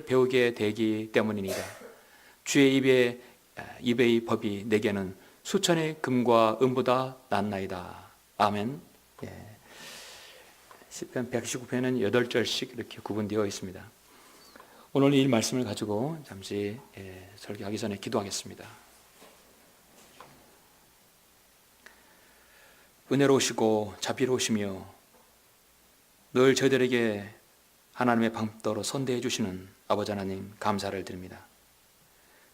배우게 되기 때문이니라. 주의 입의 법이 내게는 수천의 금과 은보다 낫나이다. 아멘. 시편 119편은 8절씩 이렇게 구분되어 있습니다. 오늘 이 말씀을 가지고 잠시 설교하기 전에 기도하겠습니다. 은혜로우시고 자비로우시며 늘 저희들에게 하나님의 방법대로 선대해 주시는 아버지 하나님 감사를 드립니다.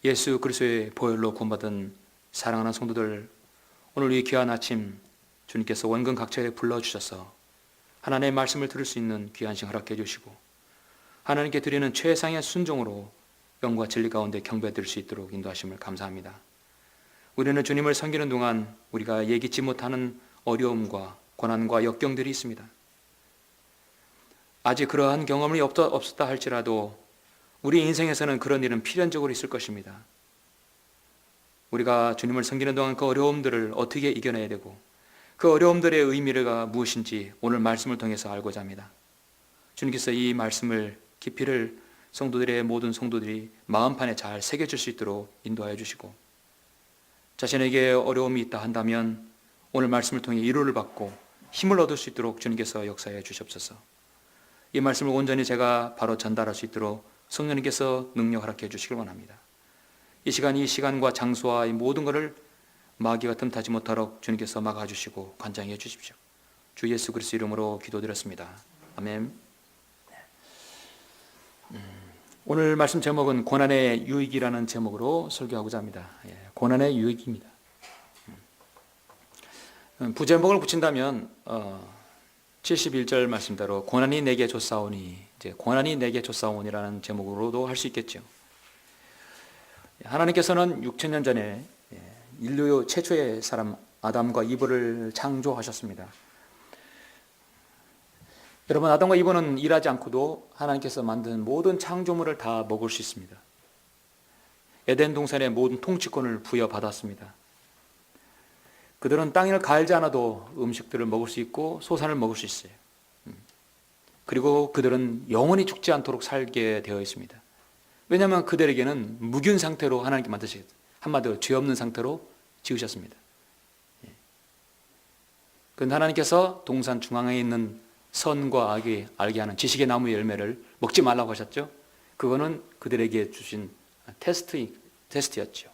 예수 그리스도의 보혈로 구원받은 사랑하는 성도들, 오늘 이 귀한 아침 주님께서 원근 각처에 불러주셔서 하나님의 말씀을 들을 수 있는 귀한 시간 허락해 주시고 하나님께 드리는 최상의 순종으로 영과 진리 가운데 경배드릴 수 있도록 인도하심을 감사합니다. 우리는 주님을 섬기는 동안 우리가 예기치 못하는 어려움과 고난과 역경들이 있습니다. 아직 그러한 경험이 없었다 할지라도 우리 인생에서는 그런 일은 필연적으로 있을 것입니다. 우리가 주님을 섬기는 동안 그 어려움들을 어떻게 이겨내야 되고 그 어려움들의 의미가 무엇인지 오늘 말씀을 통해서 알고자 합니다. 주님께서 이 말씀을 깊이를 모든 성도들이 마음판에 잘 새겨질 수 있도록 인도하여 주시고 자신에게 어려움이 있다 한다면 오늘 말씀을 통해 위로를 받고 힘을 얻을 수 있도록 주님께서 역사해 주시옵소서. 이 말씀을 온전히 제가 바로 전달할 수 있도록 성령님께서 능력 허락해 주시길 원합니다. 이 시간과 장소와 이 모든 것을 마귀가 틈타지 못하도록 주님께서 막아주시고 관장해 주십시오. 주 예수 그리스도 이름으로 기도드렸습니다. 아멘. 오늘 말씀 제목은 고난의 유익이라는 제목으로 설교하고자 합니다. 고난의 유익입니다. 부제목을 붙인다면 71절 말씀대로 고난이 내게 쫓아오니, 고난이 내게 쫓아오니라는 제목으로도 할 수 있겠죠. 하나님께서는 6,000년 전에 인류 최초의 사람 아담과 이브를 창조하셨습니다. 여러분, 아담과 이브는 일하지 않고도 하나님께서 만든 모든 창조물을 다 먹을 수 있습니다. 에덴 동산의 모든 통치권을 부여받았습니다. 그들은 땅을 갈지 않아도 음식들을 먹을 수 있고 소산을 먹을 수 있어요. 그리고 그들은 영원히 죽지 않도록 살게 되어 있습니다. 왜냐하면 그들에게는 무균 상태로 하나님께 만드셨어요. 한마디로 죄 없는 상태로 지으셨습니다. 그런데 하나님께서 동산 중앙에 있는 선과 악이 알게 하는 지식의 나무의 열매를 먹지 말라고 하셨죠. 그거는 그들에게 주신 테스트였죠.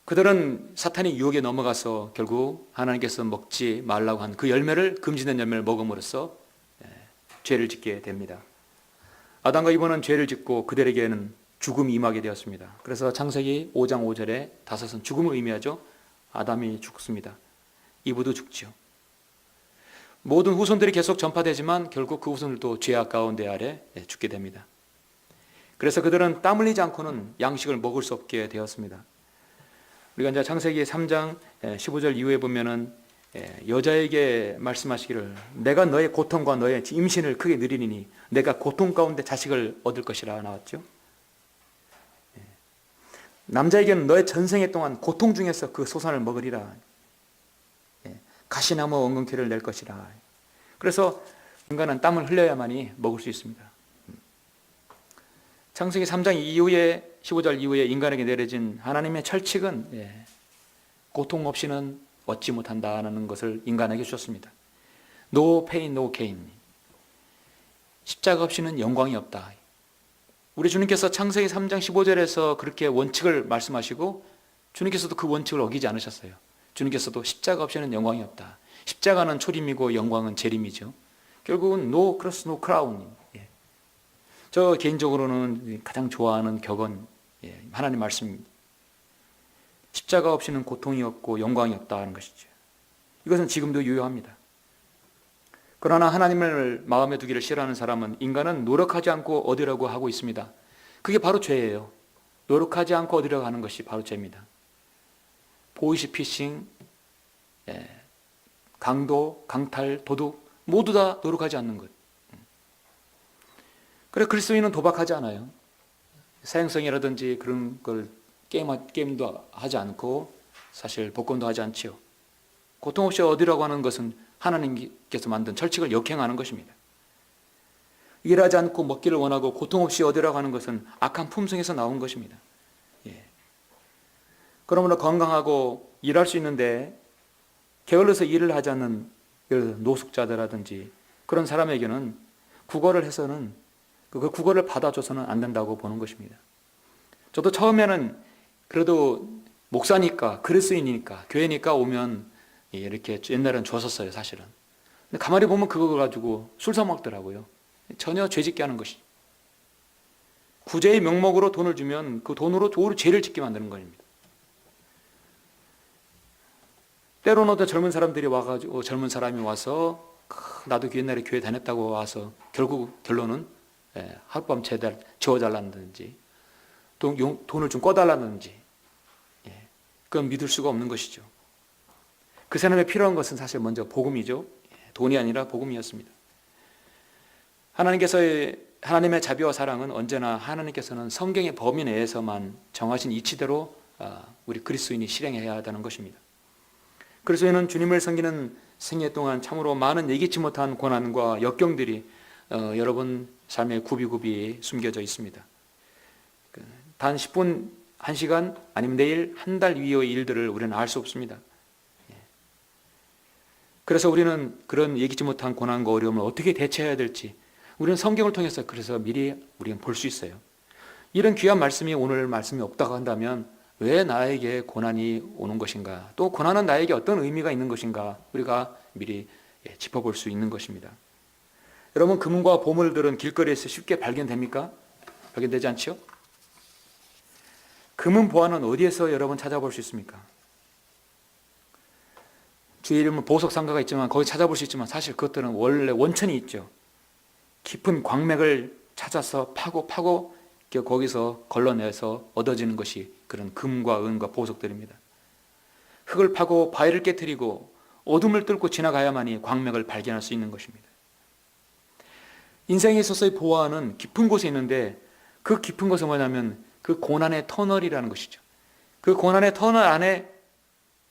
그들은 사탄의 유혹에 넘어가서 결국 하나님께서 먹지 말라고 한 그 열매를, 금지된 열매를 먹음으로써 죄를 짓게 됩니다. 아담과 이브는 죄를 짓고 그들에게는 죽음이 임하게 되었습니다. 그래서 창세기 5장 5절에 다섯은 죽음을 의미하죠. 아담이 죽습니다. 이브도 죽죠. 모든 후손들이 계속 전파되지만 결국 그 후손들도 죄악 가운데 아래 죽게 됩니다. 그래서 그들은 땀 흘리지 않고는 양식을 먹을 수 없게 되었습니다. 우리가 이제 창세기 3장 15절 이후에 보면은 여자에게 말씀하시기를 내가 너의 고통과 너의 임신을 크게 누리니 내가 고통 가운데 자식을 얻을 것이라 나왔죠. 남자에게는 너의 전생에 동안 고통 중에서 그 소산을 먹으리라. 가시나무 엉겅퀴를 낼 것이라. 그래서 인간은 땀을 흘려야만이 먹을 수 있습니다. 창세기 3장 이후에 15절 이후에 인간에게 내려진 하나님의 철칙은 고통 없이는 얻지 못한다는 것을 인간에게 주셨습니다. No pain, no gain. 십자가 없이는 영광이 없다. 우리 주님께서 창세기 3장 15절에서 그렇게 원칙을 말씀하시고 주님께서도 그 원칙을 어기지 않으셨어요. 주님께서도 십자가 없이는 영광이 없다. 십자가는 초림이고 영광은 재림이죠. 결국은 no cross, no crown. 저 개인적으로는 가장 좋아하는 격언, 하나님 말씀입니다. 십자가 없이는 고통이 없고 영광이 없다는 것이죠. 이것은 지금도 유효합니다. 그러나 하나님을 마음에 두기를 싫어하는 사람은 인간은 노력하지 않고 얻으려고 하고 있습니다. 그게 바로 죄예요. 노력하지 않고 얻으려고 하는 것이 바로 죄입니다. 보이스피싱, 강도, 강탈, 도둑 모두 다 노력하지 않는 것. 그래서 그리스도인은 도박하지 않아요. 사행성이라든지 그런 걸 게임도 하지 않고 사실 복권도 하지 않지요. 고통 없이 얻으려고 하는 것은 하나님께서 만든 철칙을 역행하는 것입니다. 일하지 않고 먹기를 원하고 고통 없이 얻으려고 하는 것은 악한 품성에서 나온 것입니다. 예. 그러므로 건강하고 일할 수 있는데 게을러서 일을 하지 않는 노숙자들이라든지 그런 사람에게는 구걸을 해서는 그 구걸을 받아줘서는 안 된다고 보는 것입니다. 저도 처음에는 그래도 목사니까 그리스도인이니까 교회니까 오면 이렇게 옛날엔 줬었어요, 사실은. 근데 가만히 보면 그거 가지고 술 사 먹더라고요. 전혀 죄짓게 하는 것이. 구제의 명목으로 돈을 주면 그 돈으로 죄를 짓게 만드는 것입니다. 때로는 또 젊은 사람들이 와가지고 젊은 사람이 와서 나도 옛날에 교회 다녔다고 와서 결국 결론은 하룻밤 재워달라든지 돈을 좀 꺼달라든지 그건 믿을 수가 없는 것이죠. 그 사람에 필요한 것은 사실 먼저 복음이죠. 돈이 아니라 복음이었습니다. 하나님의 자비와 사랑은 언제나 하나님께서는 성경의 범위 내에서만 정하신 이치대로 우리 그리스도인이 실행해야 한다는 것입니다. 그리스도인은 주님을 섬기는 생애 동안 참으로 많은 예기치 못한 고난과 역경들이 여러분 삶의 굽이굽이 숨겨져 있습니다. 단 10분, 1시간 아니면 내일 한 달 이후의 일들을 우리는 알 수 없습니다. 그래서 우리는 그런 예기치 못한 고난과 어려움을 어떻게 대처해야 될지 우리는 성경을 통해서 그래서 미리 우리는 볼 수 있어요. 이런 귀한 말씀이 오늘 말씀이 없다고 한다면 왜 나에게 고난이 오는 것인가, 또 고난은 나에게 어떤 의미가 있는 것인가 우리가 미리 짚어볼 수 있는 것입니다. 여러분, 금과 보물들은 길거리에서 쉽게 발견됩니까? 발견되지 않죠? 금은 보화는 어디에서 여러분 찾아볼 수 있습니까? 주의 이름은 보석상가가 있지만 거기 찾아볼 수 있지만 사실 그것들은 원래 원천이 있죠. 깊은 광맥을 찾아서 파고 거기서 걸러내서 얻어지는 것이 그런 금과 은과 보석들입니다. 흙을 파고 바위를 깨뜨리고 어둠을 뚫고 지나가야만이 광맥을 발견할 수 있는 것입니다. 인생에 있어서의 보화는 깊은 곳에 있는데 그 깊은 곳은 뭐냐면 그 고난의 터널이라는 것이죠. 그 고난의 터널 안에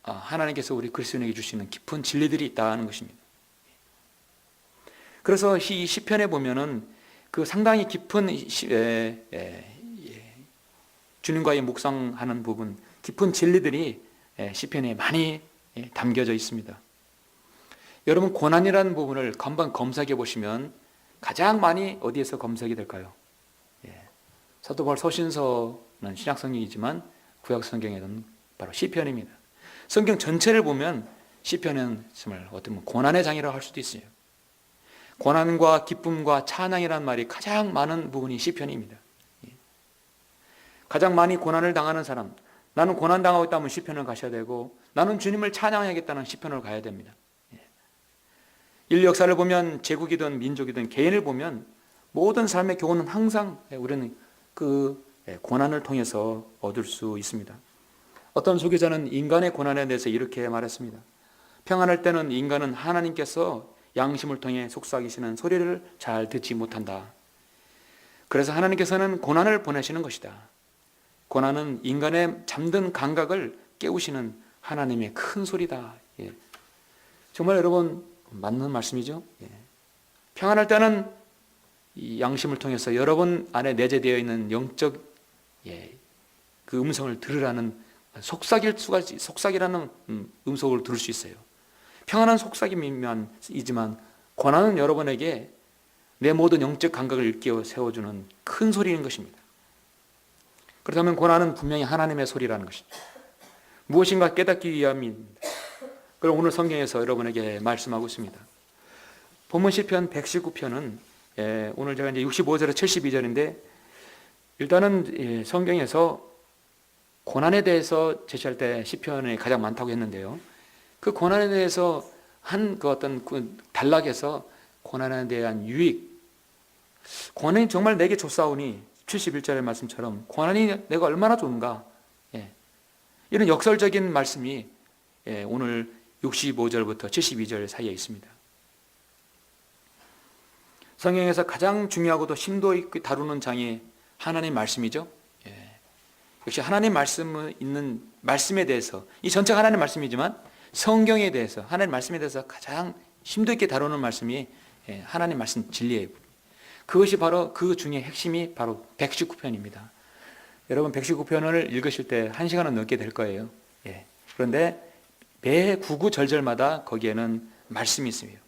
하나님께서 우리 그리스도인에게 주시는 깊은 진리들이 있다는 것입니다. 그래서 이 시편에 보면은 그 상당히 깊은 주님과의 묵상하는 부분, 깊은 진리들이 시편에 많이 담겨져 있습니다. 여러분, 고난이라는 부분을 한번 검색해 보시면 가장 많이 어디에서 검색이 될까요? 사도 바울 서신서는 신약 성경이지만 구약 성경에는 바로 시편입니다. 성경 전체를 보면 시편은 정말 어떤 고난의 장이라고 할 수도 있어요. 고난과 기쁨과 찬양이라는 말이 가장 많은 부분이 시편입니다. 가장 많이 고난을 당하는 사람, 나는 고난당하고 있다면 시편을 가셔야 되고 나는 주님을 찬양하겠다는 시편을 가야 됩니다. 인류 역사를 보면 제국이든 민족이든 개인을 보면 모든 삶의 교훈은 항상 우리는 그 고난을 통해서 얻을 수 있습니다. 어떤 소개자는 인간의 고난에 대해서 이렇게 말했습니다. 평안할 때는 인간은 하나님께서 양심을 통해 속삭이시는 소리를 잘 듣지 못한다. 그래서 하나님께서는 고난을 보내시는 것이다. 고난은 인간의 잠든 감각을 깨우시는 하나님의 큰 소리다. 정말 여러분 맞는 말씀이죠. 평안할 때는 이 양심을 통해서 여러분 안에 내재되어 있는 영적 그 음성을 들으라는 속삭이라는 음성을 들을 수 있어요. 평안한 속삭임이지만 고난은 여러분에게 내 모든 영적 감각을 일깨워 세워주는 큰 소리인 것입니다. 그렇다면 고난은 분명히 하나님의 소리라는 것이죠. 무엇인가 깨닫기 위함입니다. 그걸 오늘 성경에서 여러분에게 말씀하고 있습니다. 본문 시편 119편은 오늘 제가 이제 65절에서 72절인데 일단은 성경에서 고난에 대해서 제시할 때 시편이 가장 많다고 했는데요. 그 고난에 대해서 그 어떤 그 단락에서 고난에 대한 유익, 고난이 정말 내게 좋사오니 71절의 말씀처럼 고난이 내가 얼마나 좋은가, 이런 역설적인 말씀이 오늘 65절부터 72절 사이에 있습니다. 성경에서 가장 중요하고도 심도 있게 다루는 장이 하나님 말씀이죠. 역시 하나님 말씀이 있는 말씀에 대해서, 이 전체가 하나님 말씀이지만 성경에 대해서, 하나님 말씀에 대해서 가장 심도 있게 다루는 말씀이 하나님 말씀 진리예요. 그것이 바로 그 중에 핵심이 바로 119편입니다. 여러분 119편을 읽으실 때 1시간은 넘게 될 거예요. 예. 그런데 매 구구절절마다 거기에는 말씀이 있습니다.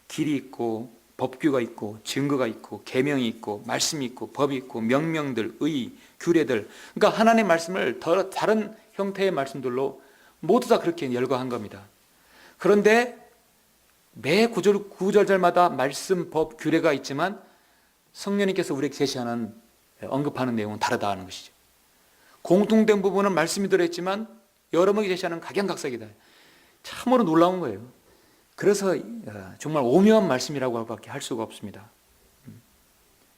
길이 있고 법규가 있고 증거가 있고 계명이 있고 말씀이 있고 법이 있고 명령들, 의, 규례들, 그러니까 하나님의 말씀을 다른 형태의 말씀들로 모두 다 그렇게 열거한 겁니다. 그런데 매 구절절마다 말씀, 법, 규례가 있지만 성령님께서 우리에게 제시하는 언급하는 내용은 다르다는 것이죠. 공통된 부분은 말씀이 들어있지만 여러분에게 제시하는 각양각색이다. 참으로 놀라운 거예요. 그래서 정말 오묘한 말씀이라고 밖에 할 수가 없습니다.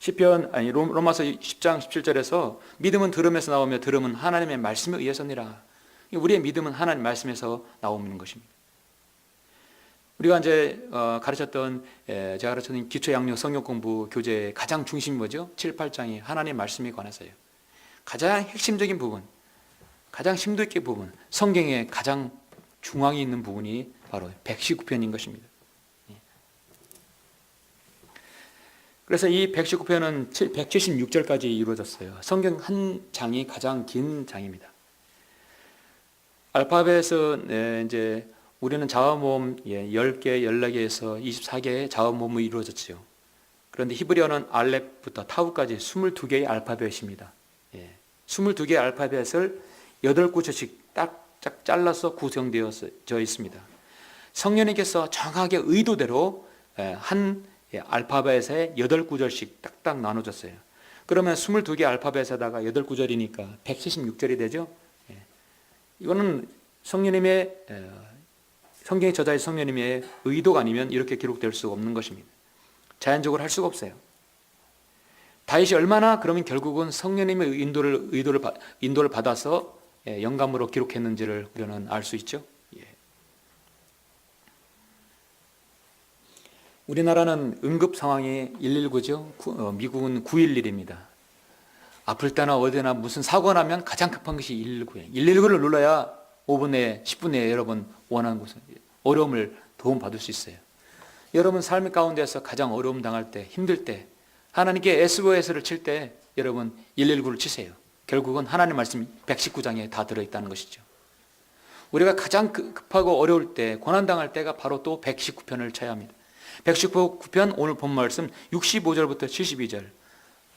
로마서 10장 17절에서 믿음은 들음에서 나오며 들음은 하나님의 말씀에 의해서니라. 우리의 믿음은 하나님 말씀에서 나오는 것입니다. 우리가 이제 가르쳤던 제가 가르쳤던 기초 양육 성경 공부 교재의 가장 중심이 뭐죠? 7, 8장이 하나님의 말씀에 관해서예요. 가장 핵심적인 부분, 가장 심도 있게 부분, 성경의 가장 중앙에 있는 부분이 바로 119편인 것입니다. 그래서 이 119편은 176절까지 이루어졌어요. 성경 한 장이 가장 긴 장입니다. 알파벳은 이제 우리는 자음모음 10개, 14개에서 24개의 자음모음이 이루어졌죠. 그런데 히브리어는 알렙부터 타우까지 22개의 알파벳입니다. 22개의 알파벳을 8구절씩 딱딱 잘라서 구성되어져 있습니다. 성령님께서 정확하게 의도대로 한 알파벳에 8구절씩 딱딱 나눠졌어요. 그러면 22개 알파벳에다가 8구절이니까 176절이 되죠. 이거는 성령님의 성경의 저자의 성령님의 의도가 아니면 이렇게 기록될 수 없는 것입니다. 자연적으로 할 수가 없어요. 다윗이 얼마나 그러면 결국은 성령님의 인도를 받아서 영감으로 기록했는지를 우리는 알 수 있죠. 우리나라는 응급 상황이 119죠. 미국은 911입니다. 아플 때나 어디나 무슨 사고가 나면 가장 급한 것이 119예요. 119를 눌러야 5분 내에 10분 내에 여러분 원하는 곳에 어려움을 도움받을 수 있어요. 여러분 삶의 가운데서 가장 어려움 당할 때, 힘들 때, 하나님께 SOS를 칠 때 여러분 119를 치세요. 결국은 하나님 말씀 119장에 다 들어있다는 것이죠. 우리가 가장 급하고 어려울 때, 고난당할 때가 바로 또 119편을 쳐야 합니다. 119편 오늘 본 말씀 65절부터 72절.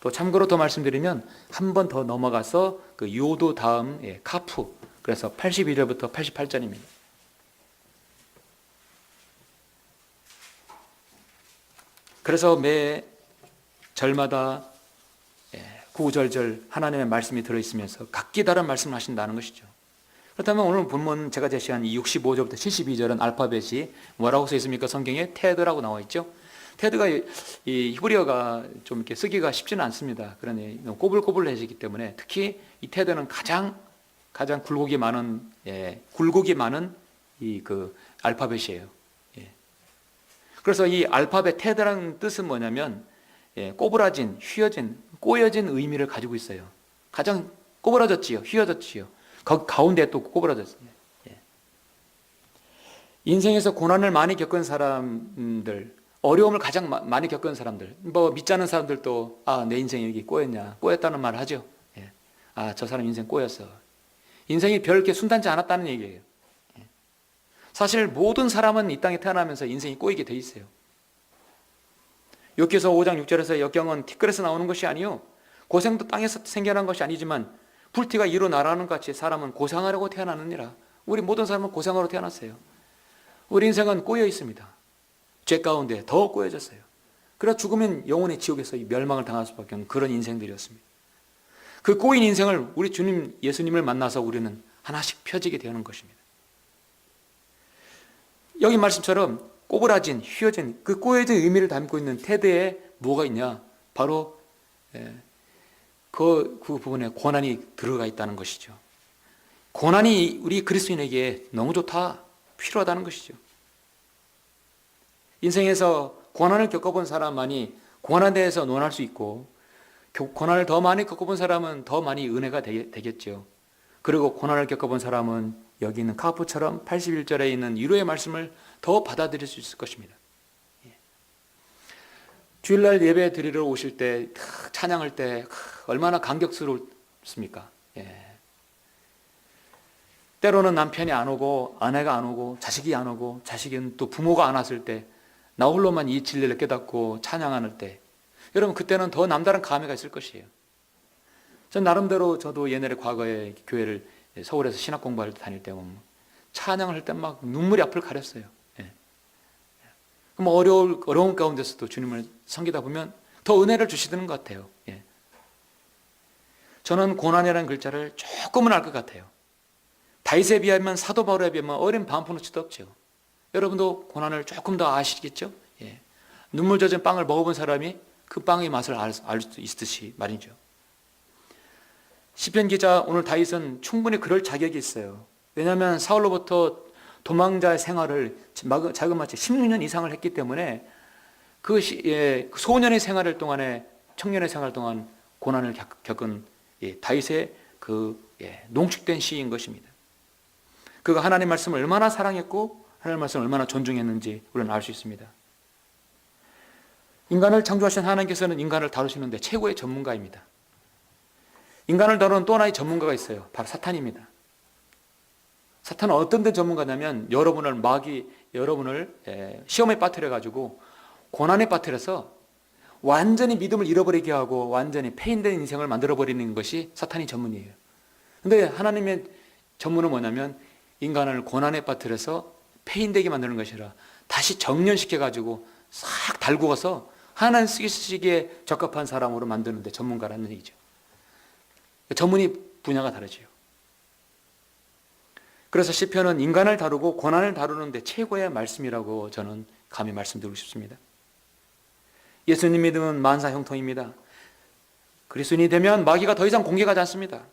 또 참고로 더 말씀드리면 한 번 더 넘어가서 그 요도 다음 카프, 그래서 82절부터 88절입니다. 그래서 매 절마다 구절절 하나님의 말씀이 들어있으면서 각기 다른 말씀을 하신다는 것이죠. 그렇다면 오늘 본문 제가 제시한 이 65절부터 72절은 알파벳이 뭐라고 써 있습니까? 성경에 테드라고 나와 있죠. 테드가 이 히브리어가 좀 이렇게 쓰기가 쉽지는 않습니다. 그러니 꼬불꼬불해지기 때문에 특히 이 테드는 가장 굴곡이 많은 이 그 알파벳이에요. 그래서 이 알파벳 테드라는 뜻은 뭐냐면 꼬부라진, 휘어진, 꼬여진 의미를 가지고 있어요. 가장 꼬부라졌지요, 휘어졌지요. 가운데 또 꼬부라졌어요. 인생에서 고난을 많이 겪은 사람들, 어려움을 가장 많이 겪은 사람들, 뭐 믿지 않는 사람들도 내 인생이 여기 꼬였냐, 꼬였다는 말을 하죠. 저 사람 인생 꼬였어. 인생이 별게 순탄치 않았다는 얘기예요. 사실 모든 사람은 이 땅에 태어나면서 인생이 꼬이게 돼 있어요. 욥기서 5장 6절에서 역경은 티끌에서 나오는 것이 아니요 고생도 땅에서 생겨난 것이 아니지만 불티가 이로 날아가는 것 같이 사람은 고생하려고 태어나느니라. 우리 모든 사람은 고생하러 태어났어요. 우리 인생은 꼬여 있습니다. 죄 가운데 더 꼬여졌어요. 그래서 죽으면 영원히 지옥에서 멸망을 당할 수밖에 없는 그런 인생들이었습니다. 그 꼬인 인생을 우리 주님 예수님을 만나서 우리는 하나씩 펴지게 되는 것입니다. 여기 말씀처럼 꼬부라진, 휘어진 그 꼬여진 의미를 담고 있는 테드에 뭐가 있냐? 바로 그 부분에 고난이 들어가 있다는 것이죠. 고난이 우리 그리스도인에게 너무 좋다, 필요하다는 것이죠. 인생에서 고난을 겪어본 사람만이 고난에 대해서 논할 수 있고 고난을 더 많이 겪어본 사람은 더 많이 은혜가 되겠죠. 그리고 고난을 겪어본 사람은 여기 있는 카프처럼 81절에 있는 위로의 말씀을 더 받아들일 수 있을 것입니다. 주일날 예배 드리러 오실 때 찬양할 때 얼마나 감격스럽습니까? 예. 때로는 남편이 안 오고 아내가 안 오고 자식이 안 오고 자식은 또 부모가 안 왔을 때 나 홀로만 이 진리를 깨닫고 찬양하는 때 여러분 그때는 더 남다른 감회가 있을 것이에요. 전 나름대로 저도 옛날에 과거에 교회를 서울에서 신학 공부할 때 다닐 때 보면 찬양을 할 때 막 눈물이 앞을 가렸어요. 예. 그럼 어려운 가운데서도 주님을 섬기다 보면 더 은혜를 주시는 것 같아요. 예. 저는 고난이라는 글자를 조금은 알 것 같아요. 다윗에 비하면 사도 바울에 비하면 어린 반푼어치도 없죠. 여러분도 고난을 조금 더 아시겠죠? 예. 눈물 젖은 빵을 먹어본 사람이 그 빵의 맛을 알 수 있듯이 말이죠. 시편 기자 오늘 다윗은 충분히 그럴 자격이 있어요. 왜냐하면 사울로부터 도망자의 생활을 자그마치 16년 이상을 했기 때문에 그 소년의 생활을 동안에 청년의 생활 동안 고난을 겪은 다윗의 농축된 시인 것입니다. 그가 하나님 말씀을 얼마나 사랑했고 하나님 말씀을 얼마나 존중했는지 우리는 알 수 있습니다. 인간을 창조하신 하나님께서는 인간을 다루시는데 최고의 전문가입니다. 인간을 다루는 또 하나의 전문가가 있어요. 바로 사탄입니다. 사탄은 어떤 데 전문가냐면 여러분을 시험에 빠뜨려가지고 고난에 빠뜨려서 완전히 믿음을 잃어버리게 하고 완전히 폐인된 인생을 만들어버리는 것이 사탄의 전문이에요. 그런데 하나님의 전문은 뭐냐면 인간을 고난에 빠뜨려서 폐인되게 만드는 것이라 다시 정련시켜가지고 싹 달구어서 하나님 쓰시기에 적합한 사람으로 만드는 데 전문가라는 얘기죠. 전문의 분야가 다르지요. 그래서 시편은 인간을 다루고 고난을 다루는데 최고의 말씀이라고 저는 감히 말씀드리고 싶습니다. 예수님 믿음은 만사 형통입니다. 그리스도인이 되면 마귀가 더 이상 공격하지 않습니다.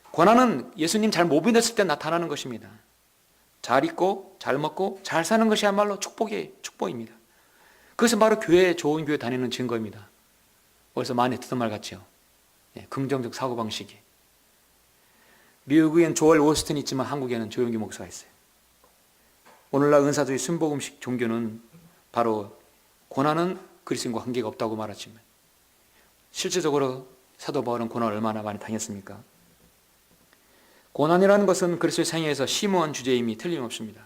고난은 예수님 잘 못 믿었을 때 나타나는 것입니다. 잘 입고 잘 먹고 잘 사는 것이야말로 축복입니다. 그것은 바로 좋은 교회 다니는 증거입니다. 어디서 많이 듣던 말 같죠? 긍정적 사고방식이. 미국엔 조엘 오스틴이 있지만 한국에는 조용기 목사가 있어요. 오늘날 은사주의 순복음식 종교는 바로 고난은 그리스도인과 관계가 없다고 말하지만 실질적으로 사도 바울은 고난을 얼마나 많이 당했습니까? 고난이라는 것은 그리스도의 생애에서 심오한 주제임이 틀림없습니다.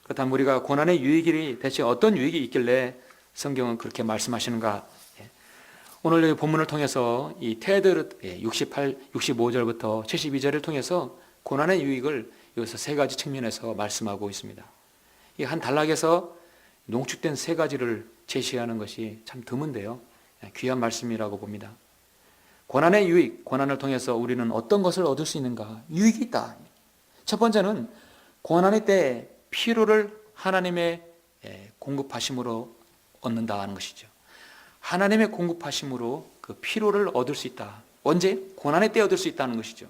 그렇다면 우리가 고난의 유익이 대체 어떤 유익이 있길래 성경은 그렇게 말씀하시는가? 오늘 본문을 통해서 이 테드 65절부터 72절을 통해서 고난의 유익을 여기서 세 가지 측면에서 말씀하고 있습니다. 이 한 단락에서 농축된 세 가지를 제시하는 것이 참 드문데요. 귀한 말씀이라고 봅니다. 고난의 유익, 고난을 통해서 우리는 어떤 것을 얻을 수 있는가? 유익이 있다. 첫 번째는 고난의 때 피로를 하나님의 공급하심으로 얻는다는 것이죠. 하나님의 공급하심으로 그 피로를 얻을 수 있다. 언제? 고난의 때 얻을 수 있다는 것이죠.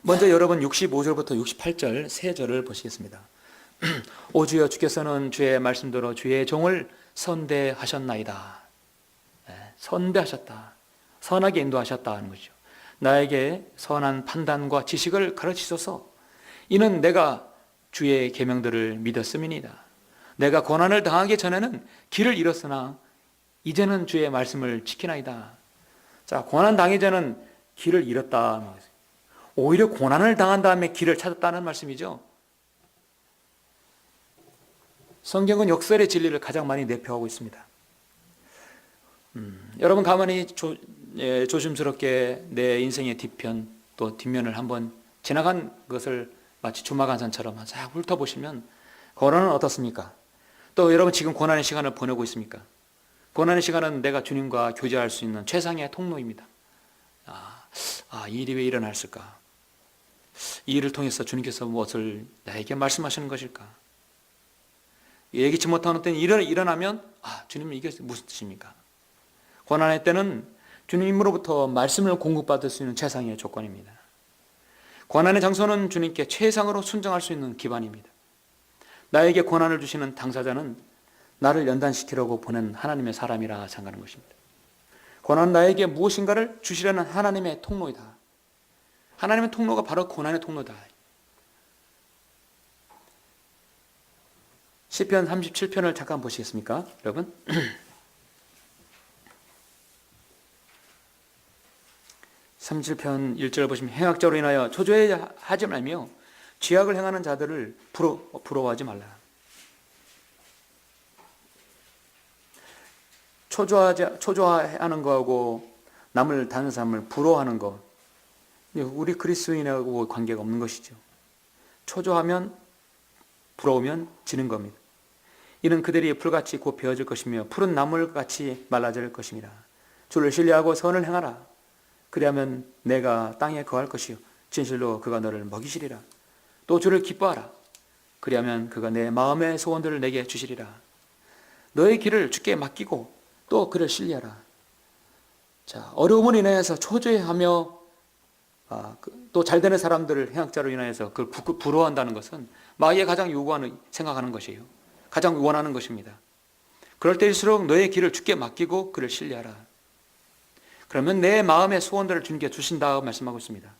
먼저 여러분 65절부터 68절 세 절을 보시겠습니다. 오 주여 주께서는 주의 말씀대로 주의 종을 선대하셨나이다. 선대하셨다. 선하게 인도하셨다 하는 것이죠. 나에게 선한 판단과 지식을 가르치소서. 이는 내가 주의 계명들을 믿었음이니이다. 내가 고난을 당하기 전에는 길을 잃었으나 이제는 주의 말씀을 지키나이다. 자, 고난 당하기 전에는 길을 잃었다. 오히려 고난을 당한 다음에 길을 찾았다는 말씀이죠. 성경은 역설의 진리를 가장 많이 내포하고 있습니다. 여러분 가만히 조심스럽게 내 인생의 뒤편 또 뒷면을 한번 지나간 것을 마치 주마간산처럼 싹 훑어보시면 고난은 어떻습니까? 또 여러분 지금 고난의 시간을 보내고 있습니까? 고난의 시간은 내가 주님과 교제할 수 있는 최상의 통로입니다. 이 일이 왜 일어났을까? 이 일을 통해서 주님께서 무엇을 나에게 말씀하시는 것일까? 예기치 못한 어떤 일이 일어나면 주님 이게 무슨 뜻입니까? 고난의 때는 주님으로부터 말씀을 공급받을 수 있는 최상의 조건입니다. 고난의 장소는 주님께 최상으로 순종할 수 있는 기반입니다. 나에게 고난을 주시는 당사자는 나를 연단시키려고 보낸 하나님의 사람이라 생각하는 것입니다. 고난은 나에게 무엇인가를 주시려는 하나님의 통로이다. 하나님의 통로가 바로 고난의 통로다. 시편 37편을 잠깐 보시겠습니까, 여러분? 37편 1절 보시면 행악자로 인하여 초조해하지 말며 죄악을 행하는 자들을 부러워하지 말라. 초조해하는 거하고 남을 다른 사람을 부러워하는 거, 우리 그리스도인하고 관계가 없는 것이죠. 초조하면 부러우면 지는 겁니다. 이는 그들이 풀같이 곧 베어질 것이며 푸른 나물같이 말라질 것입니다. 주를 신뢰하고 선을 행하라. 그리하면 내가 땅에 거할 것이요 진실로 그가 너를 먹이시리라. 또 주를 기뻐하라. 그리하면 그가 내 마음의 소원들을 내게 주시리라. 너의 길을 주께 맡기고 또 그를 신뢰하라. 자, 어려움을 인하여서 초조해하며 또 잘되는 사람들을 행악자로 인하여서 그걸 부러워한다는 것은 마귀가 가장 요구하는, 생각하는 것이에요. 가장 원하는 것입니다. 그럴 때일수록 너의 길을 주께 맡기고 그를 신뢰하라. 그러면 내 마음의 소원들을 주님께 주신다고 말씀하고 있습니다.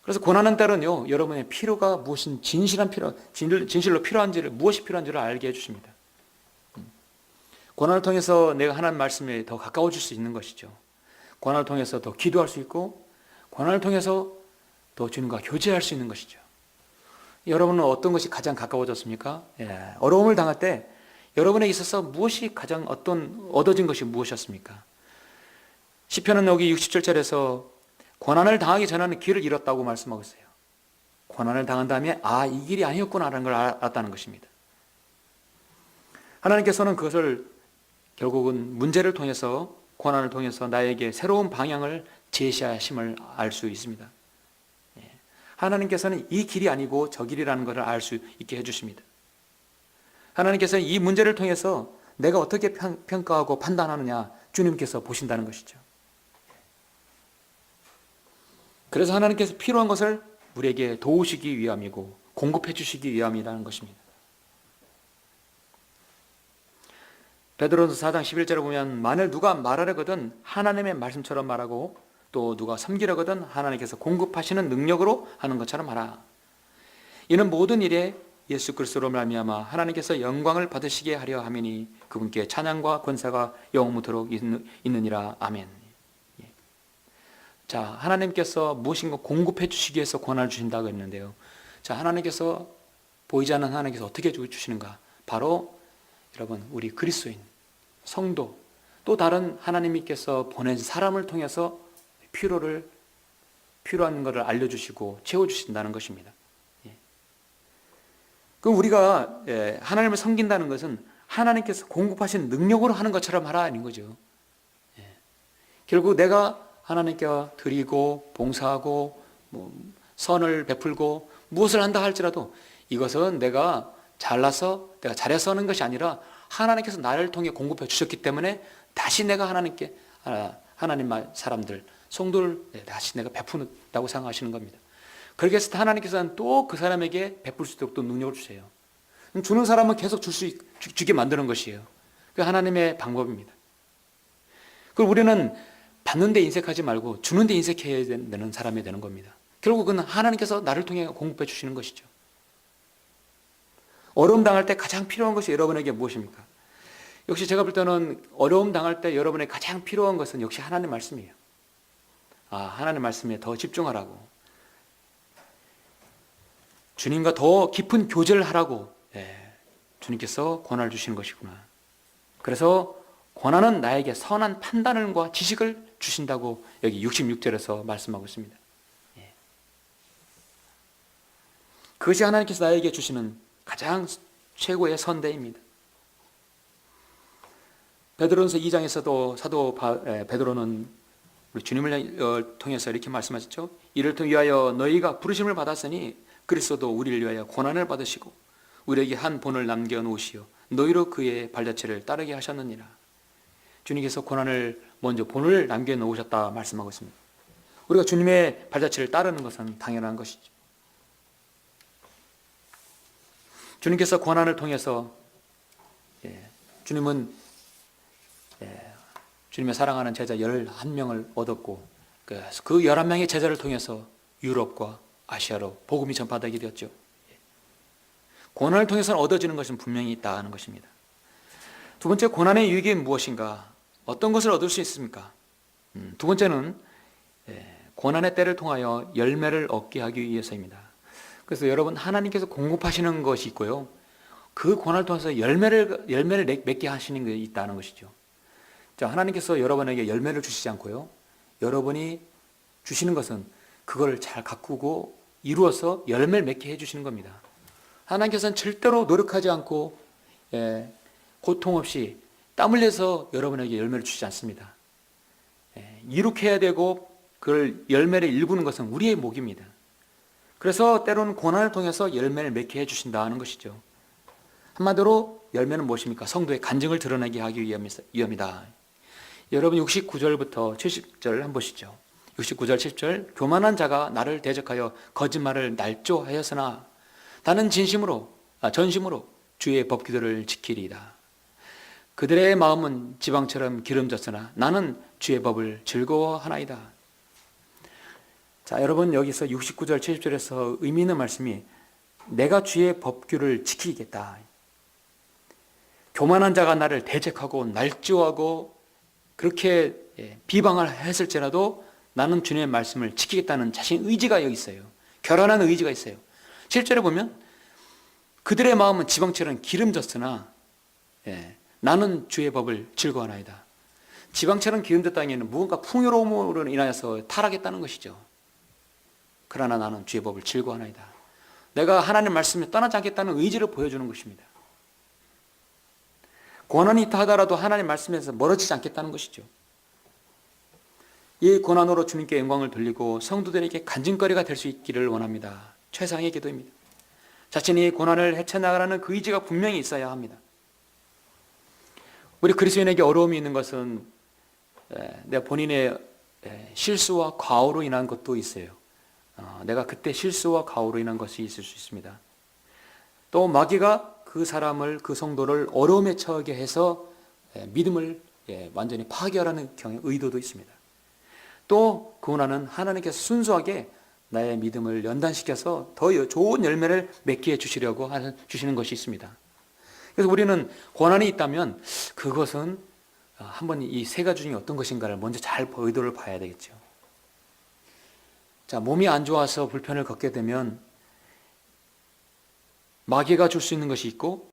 그래서 고난은 때는요, 여러분의 필요가 무엇인 진실로 필요한지를, 무엇이 필요한지를 알게 해주십니다. 고난을 통해서 내가 하나님 말씀에 더 가까워질 수 있는 것이죠. 고난을 통해서 더 기도할 수 있고, 고난을 통해서 더 주님과 교제할 수 있는 것이죠. 여러분은 어떤 것이 가장 가까워졌습니까? 어려움을 당할 때 여러분에게 있어서 무엇이 가장 얻어진 것이 무엇이었습니까? 시편은 여기 67절에서 고난을 당하기 전에는 길을 잃었다고 말씀하고 있어요. 고난을 당한 다음에 이 길이 아니었구나라는 걸 알았다는 것입니다. 하나님께서는 그것을 결국은 문제를 통해서, 고난을 통해서 나에게 새로운 방향을 제시하심을 알 수 있습니다. 하나님께서는 이 길이 아니고 저 길이라는 것을 알 수 있게 해주십니다. 하나님께서는 이 문제를 통해서 내가 어떻게 평가하고 판단하느냐 주님께서 보신다는 것이죠. 그래서 하나님께서 필요한 것을 우리에게 도우시기 위함이고 공급해 주시기 위함이라는 것입니다. 베드로전서 4장 11절에 보면 만일 누가 말하려거든 하나님의 말씀처럼 말하고 또 누가 섬기려거든 하나님께서 공급하시는 능력으로 하는 것처럼 하라. 이는 모든 일에 예수 그리스도로 말미암아 하나님께서 영광을 받으시게 하려 함이니 그분께 찬양과 권세가 영원토록 있느니라. 아멘. 자, 하나님께서 무엇인가 공급해 주시기 위해서 권한을 주신다고 했는데요. 자, 하나님께서, 보이지 않는 하나님께서 어떻게 주시는가? 바로 여러분, 우리 그리스도인, 성도, 또 다른 하나님께서 보낸 사람을 통해서 필요한 것을 알려주시고 채워주신다는 것입니다. 그럼 우리가 하나님을 섬긴다는 것은 하나님께서 공급하신 능력으로 하는 것처럼 하라는 거죠. 결국 내가 하나님께 드리고 봉사하고 선을 베풀고 무엇을 한다 할지라도 이것은 내가 잘나서 내가 잘해서 하는 것이 아니라 하나님께서 나를 통해 공급해 주셨기 때문에 다시 내가 하나님 사람들, 성도를 다시 내가 베푼다고 생각하시는 겁니다. 그렇게 해서 하나님께서는 또 그 사람에게 베풀 수 있도록 또 능력을 주세요. 주는 사람은 계속 주게 만드는 것이에요. 그게 하나님의 방법입니다. 그리고 우리는 받는 데 인색하지 말고 주는 데 인색해야 되는 사람이 되는 겁니다. 결국은 하나님께서 나를 통해 공급해 주시는 것이죠. 어려움 당할 때 가장 필요한 것이 여러분에게 무엇입니까? 역시 제가 볼 때는 어려움 당할 때 여러분에게 가장 필요한 것은 역시 하나님 말씀이에요. 하나님 말씀에 더 집중하라고, 주님과 더 깊은 교제를 하라고 주님께서 권한을 주시는 것이구나. 그래서 권한은 나에게 선한 판단과 지식을 주신다고 여기 66절에서 말씀하고 있습니다. 그것이 하나님께서 나에게 주시는 가장 최고의 선대입니다. 베드로전서 2장에서도 사도 베드로는 우리 주님을 통해서 이렇게 말씀하셨죠. 이를 위하여 너희가 부르심을 받았으니 그리스도도 우리를 위하여 고난을 받으시고 우리에게 한 본을 남겨놓으시어 너희로 그의 발자취를 따르게 하셨느니라. 주님께서 고난을 먼저 본을 남겨놓으셨다 말씀하고 있습니다. 우리가 주님의 발자취를 따르는 것은 당연한 것이죠. 주님께서 고난을 통해서 주님은 주님의 사랑하는 제자 11명을 얻었고 그 11명의 제자를 통해서 유럽과 아시아로 복음이 전파되게 되었죠. 고난을 통해서 얻어지는 것은 분명히 있다는 것입니다. 두 번째, 고난의 유익이 무엇인가? 어떤 것을 얻을 수 있습니까? 두 번째는 고난의 때를 통하여 열매를 얻게 하기 위해서입니다. 그래서 여러분, 하나님께서 공급하시는 것이 있고요, 그 고난을 통해서 열매를 맺게 하시는 것이 있다는 것이죠. 자, 하나님께서 여러분에게 열매를 주시지 않고요, 여러분이 주시는 것은 그걸 잘 가꾸고 이루어서 열매를 맺게 해주시는 겁니다. 하나님께서는 절대로 노력하지 않고 고통 없이 땀 흘려서 여러분에게 열매를 주지 않습니다. 이룩해야 되고 그걸 열매를 일구는 것은 우리의 몫입니다. 그래서 때로는 고난을 통해서 열매를 맺게 해주신다는 것이죠. 한마디로 열매는 무엇입니까? 성도의 간증을 드러내게 하기 위함이다. 여러분, 69절부터 70절 한번 보시죠. 69절 70절, 교만한 자가 나를 대적하여 거짓말을 날조하였으나 나는 전심으로 주의 법규들을 지키리이다. 그들의 마음은 지방처럼 기름졌으나 나는 주의 법을 즐거워하나이다. 자, 여러분, 여기서 69절 70절에서 의미 있는 말씀이 내가 주의 법규를 지키겠다. 교만한 자가 나를 대적하고 날조하고 그렇게 비방을 했을지라도 나는 주님의 말씀을 지키겠다는 자신의 의지가 여기 있어요. 결연한 의지가 있어요. 7절에 보면 그들의 마음은 지방처럼 기름졌으나 나는 주의 법을 즐거워하나이다. 지방처럼 기름졌다는 게 무언가 풍요로움으로 인하여서 타락했다는 것이죠. 그러나 나는 주의 법을 즐거워하나이다. 내가 하나님 말씀을 떠나지 않겠다는 의지를 보여주는 것입니다. 고난이 있다 하더라도 하나님 말씀에서 멀어지지 않겠다는 것이죠. 이 고난으로 주님께 영광을 돌리고 성도들에게 간증거리가 될 수 있기를 원합니다. 최상의 기도입니다. 자신이 고난을 헤쳐나가라는 그 의지가 분명히 있어야 합니다. 우리 그리스도인에게 어려움이 있는 것은 내 본인의 실수와 과오로 인한 것도 있어요. 내가 그때 실수와 과오로 인한 것이 있을 수 있습니다. 또 마귀가 그 사람을, 그 성도를 어려움에 처하게 해서 믿음을 완전히 파괴하라는 의도도 있습니다. 또 고난은 하나님께서 순수하게 나의 믿음을 연단시켜서 더 좋은 열매를 맺게 해주시려고 주시는 것이 있습니다. 그래서 우리는 고난이 있다면 그것은 한번 이 세 가지 중에 어떤 것인가를 먼저 잘 의도를 봐야 되겠죠. 자, 몸이 안 좋아서 불편을 겪게 되면 마귀가 줄 수 있는 것이 있고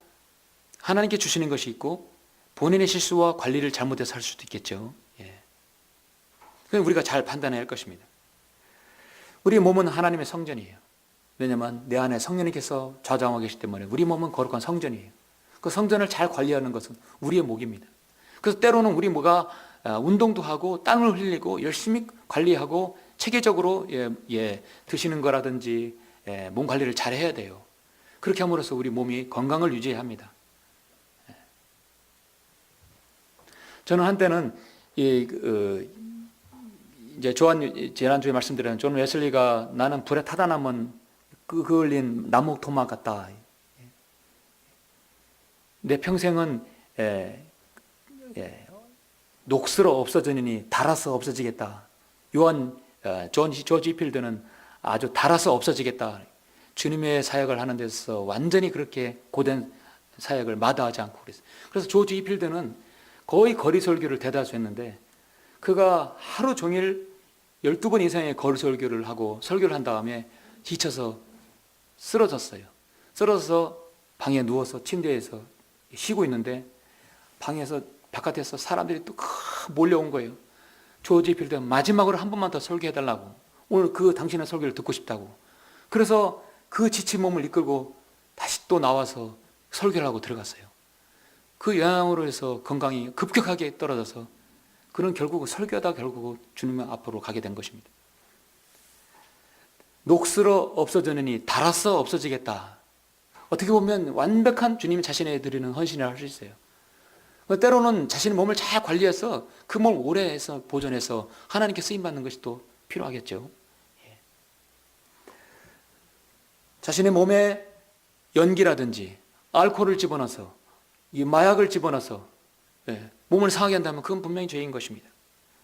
하나님께 주시는 것이 있고 본인의 실수와 관리를 잘못해서 할 수도 있겠죠. 그건 우리가 잘 판단해야 할 것입니다. 우리 몸은 하나님의 성전이에요. 왜냐하면 내 안에 성령님께서 좌정하고 계시기 때문에 우리 몸은 거룩한 성전이에요. 그 성전을 잘 관리하는 것은 우리의 몫입니다. 그래서 때로는 우리 뭐가 운동도 하고 땀을 흘리고 열심히 관리하고 체계적으로 드시는 거라든지 몸 관리를 잘 해야 돼요. 그렇게 함으로써 우리 몸이 건강을 유지해야 합니다. 저는 한때는 이제 지난주에 말씀드린 존 웨슬리가 나는 불에 타다 남은 그을린 나무 토막 같다. 내 평생은 녹슬어 없어지니 달아서 없어지겠다. 조지 필드는 아주 달아서 없어지겠다. 주님의 사역을 하는 데서 완전히 그렇게 고된 사역을 마다하지 않고 그랬어요. 그래서 조지 필드는 거의 거리 설교를 대다수 했는데 그가 하루 종일 12번 이상의 거리 설교를 하고 설교를 한 다음에 지쳐서 쓰러졌어요. 쓰러져서 방에 누워서 침대에서 쉬고 있는데 방에서 바깥에서 사람들이 또 몰려온 거예요. 조지 필드 마지막으로 한 번만 더 설교해달라고. 오늘 당신의 설교를 듣고 싶다고. 그래서 그 지친 몸을 이끌고 다시 또 나와서 설교를 하고 들어갔어요. 그 영향으로 해서 건강이 급격하게 떨어져서 그는 결국 설교하다 결국 주님 앞으로 가게 된 것입니다. 녹슬어 없어지느니 달아서 없어지겠다. 어떻게 보면 완벽한 주님 자신에 드리는 헌신을 할 수 있어요. 때로는 자신의 몸을 잘 관리해서 그 몸을 오래 해서 보존해서 하나님께 쓰임받는 것이 또 필요하겠죠. 자신의 몸에 연기라든지 알코올을 집어넣어서 이 마약을 집어넣어서 몸을 상하게 한다면 그건 분명히 죄인 것입니다.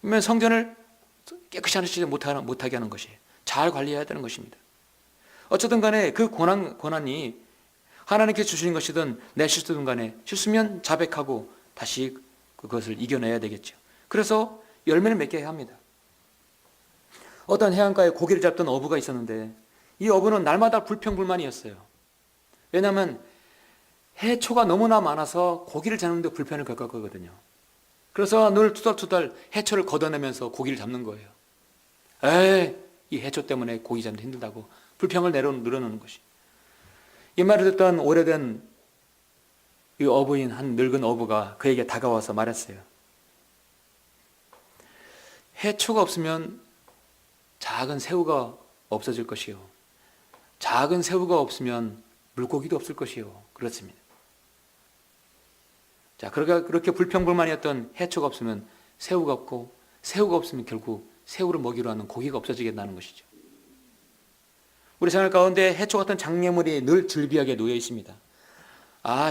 그러면 성전을 깨끗이 하지 못하게 하는 것이에요. 잘 관리해야 되는 것입니다. 어쨌든 간에 그 고난이 하나님께 주시는 것이든 내 실수든 간에 실수면 자백하고 다시 그것을 이겨내야 되겠죠. 그래서 열매를 맺게 합니다. 어떤 해안가에 고기를 잡던 어부가 있었는데 이 어부는 날마다 불평불만이었어요. 왜냐하면 해초가 너무나 많아서 고기를 잡는데 불편을 겪었거든요. 그래서 늘 투덜투덜 해초를 걷어내면서 고기를 잡는 거예요. 이 해초 때문에 고기 잡는 데 힘들다고 불평을 늘어놓는 것이. 이 말을 듣던 오래된 이 어부인 한 늙은 어부가 그에게 다가와서 말했어요. 해초가 없으면 작은 새우가 없어질 것이요. 작은 새우가 없으면 물고기도 없을 것이요. 그렇습니다. 자, 그렇게 불평불만이었던 해초가 없으면 새우가 없고, 새우가 없으면 결국 새우를 먹이로 하는 고기가 없어지겠다는 것이죠. 우리 생활 가운데 해초 같은 장애물이 늘 즐비하게 놓여 있습니다.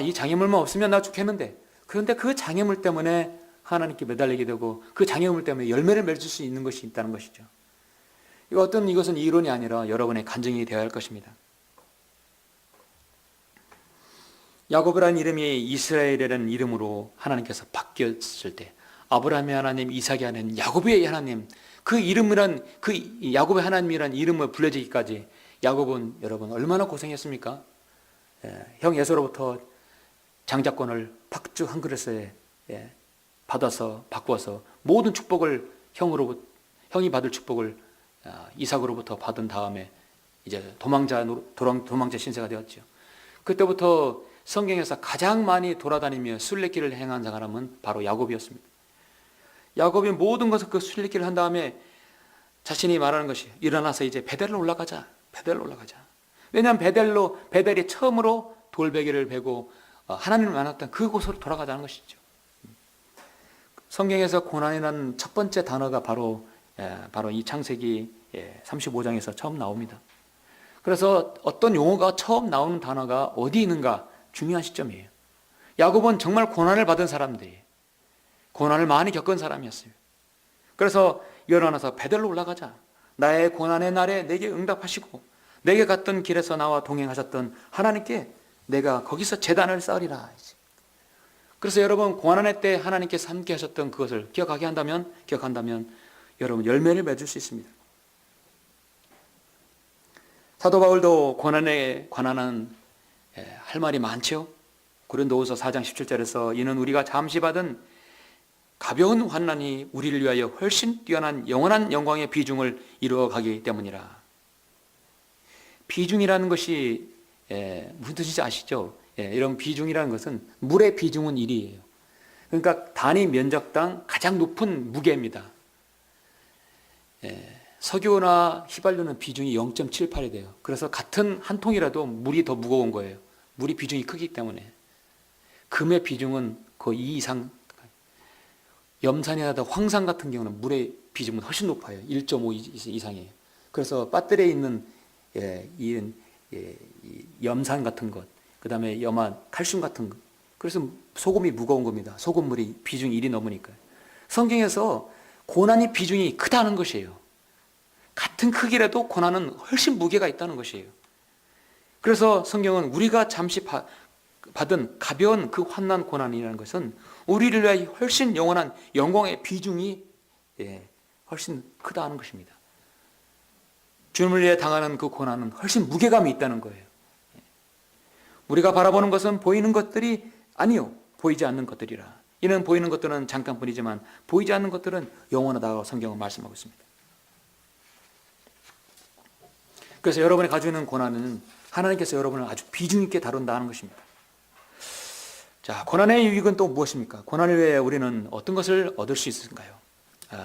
이 장애물만 없으면 나 좋겠는데, 그런데 그 장애물 때문에 하나님께 매달리게 되고 그 장애물 때문에 열매를 맺을 수 있는 것이 있다는 것이죠. 이것은 이론이 아니라 여러분의 간증이 되어야 할 것입니다. 야곱이라는 이름이 이스라엘이라는 이름으로 하나님께서 바뀌었을 때, 아브라함의 하나님, 이삭의 하나님, 야곱의 하나님, 그 이름이란, 그 야곱의 하나님이란 이름을 불려지기까지 야곱은 여러분 얼마나 고생했습니까? 형 에서로부터 장자권을 팥죽 한 그릇에 받아서 바꾸어서 모든 축복을 형이 받을 축복을 이삭으로부터 받은 다음에 이제 도망자 신세가 되었죠. 그때부터 성경에서 가장 많이 돌아다니며 순례길을 행한 사람은 바로 야곱이었습니다. 야곱이 모든 것을 그 순례길을 한 다음에 자신이 말하는 것이 일어나서 이제 베델로 올라가자. 왜냐하면 베델이 처음으로 돌베개를 베고 하나님을 만났던 그곳으로 돌아가자는 것이죠. 성경에서 고난이라는 첫 번째 단어가 바로 이 창세기 35장에서 처음 나옵니다. 그래서 어떤 용어가 처음 나오는 단어가 어디 있는가 중요한 시점이에요. 야곱은 정말 고난을 받은 사람들이에요. 고난을 많이 겪은 사람이었어요. 그래서 일어나서 베델로 올라가자. 나의 고난의 날에 내게 응답하시고 내게 갔던 길에서 나와 동행하셨던 하나님께 내가 거기서 제단을 쌓으리라. 그래서 여러분 고난의 때 하나님께서 함께 하셨던 그것을 기억한다면 여러분 열매를 맺을 수 있습니다. 사도 바울도 고난에 관한 할 말이 많죠. 고린도후서 4장 17절에서 이는 우리가 잠시 받은 가벼운 환난이 우리를 위하여 훨씬 뛰어난 영원한 영광의 비중을 이루어가기 때문이라. 비중이라는 것이 무슨 뜻인지 아시죠? 이런 비중이라는 것은 물의 비중은 1이에요. 그러니까 단위 면적당 가장 높은 무게입니다. 석유나 휘발유는 비중이 0.78이 돼요. 그래서 같은 한 통이라도 물이 더 무거운 거예요. 물이 비중이 크기 때문에. 금의 비중은 거의 2 이상. 염산이나 황산 같은 경우는 물의 비중은 훨씬 높아요. 1.5 이상이에요. 그래서 배터리에 있는 염산 같은 것, 그 다음에 염화, 칼슘 같은 것, 그래서 소금이 무거운 겁니다. 소금물이 비중 1이 넘으니까요. 성경에서 고난이 비중이 크다는 것이에요. 같은 크기라도 고난은 훨씬 무게가 있다는 것이에요. 그래서 성경은 우리가 잠시 받은 가벼운 그 환난 고난이라는 것은 우리를 위해 훨씬 영원한 영광의 비중이 훨씬 크다는 것입니다. 주님을 위해 당하는 그 고난은 훨씬 무게감이 있다는 거예요. 우리가 바라보는 것은 보이는 것들이 아니요, 보이지 않는 것들이라. 이는 보이는 것들은 잠깐뿐이지만 보이지 않는 것들은 영원하다고 성경은 말씀하고 있습니다. 그래서 여러분이 가지고 있는 고난은 하나님께서 여러분을 아주 비중 있게 다룬다는 것입니다. 자, 고난의 유익은 또 무엇입니까? 고난을 위해 우리는 어떤 것을 얻을 수 있을까요?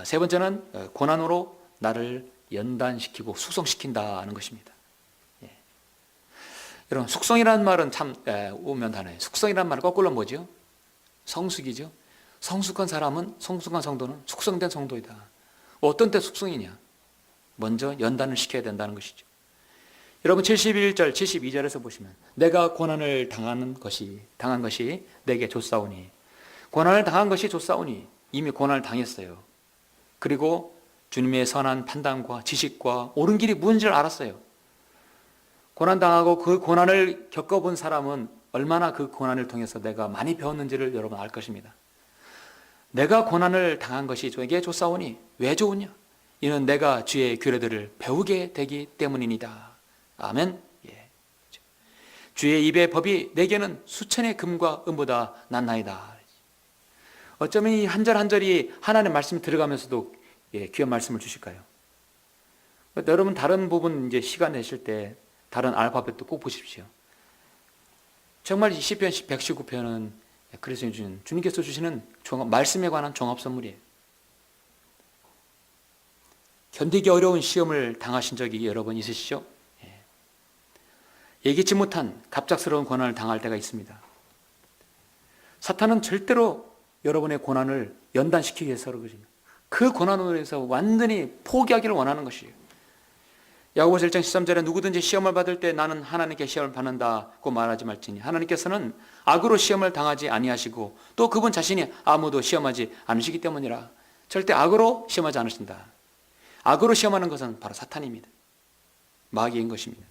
세 번째는 고난으로 나를 연단시키고 숙성시킨다는 것입니다. 여러분, 숙성이라는 말은 참 오면 단어예요. 숙성이라는 말은 거꾸로 뭐죠? 성숙이죠. 성숙한 사람은, 성숙한 성도는 숙성된 성도이다. 어떤 때 숙성이냐? 먼저 연단을 시켜야 된다는 것이죠. 여러분 71절, 72절에서 보시면 내가 고난을 당한 것이 내게 좋사오니, 고난을 당한 것이 좋사오니, 이미 고난을 당했어요. 그리고 주님의 선한 판단과 지식과 옳은 길이 무엇인지를 알았어요. 고난당하고 그 고난을 겪어본 사람은 얼마나 그 고난을 통해서 내가 많이 배웠는지를 여러분 알 것입니다. 내가 고난을 당한 것이 저에게 좋사오니 왜 좋으냐? 이는 내가 주의 규례들을 배우게 되기 때문이니다. 아멘. 예. 주의 입의 법이 내게는 수천의 금과 은보다 낫나이다. 어쩌면 이 한 절 한 절이 하나님의 말씀이 들어가면서도 귀한 말씀을 주실까요? 여러분 다른 부분 이제 시간 내실 때 다른 알파벳도 꼭 보십시오. 정말 시편 119편은 그래서 주님께서 주시는 말씀에 관한 종합 선물이에요. 견디기 어려운 시험을 당하신 적이 여러 번 있으시죠? 예기치 못한 갑작스러운 고난을 당할 때가 있습니다. 사탄은 절대로 여러분의 고난을 연단시키기 위해서 그러거든요. 그 고난으로 해서 완전히 포기하기를 원하는 것이에요. 야고보서 1장 13절에 누구든지 시험을 받을 때 나는 하나님께 시험을 받는다고 말하지 말지니 하나님께서는 악으로 시험을 당하지 아니하시고 또 그분 자신이 아무도 시험하지 않으시기 때문이라. 절대 악으로 시험하지 않으신다. 악으로 시험하는 것은 바로 사탄입니다. 마귀인 것입니다.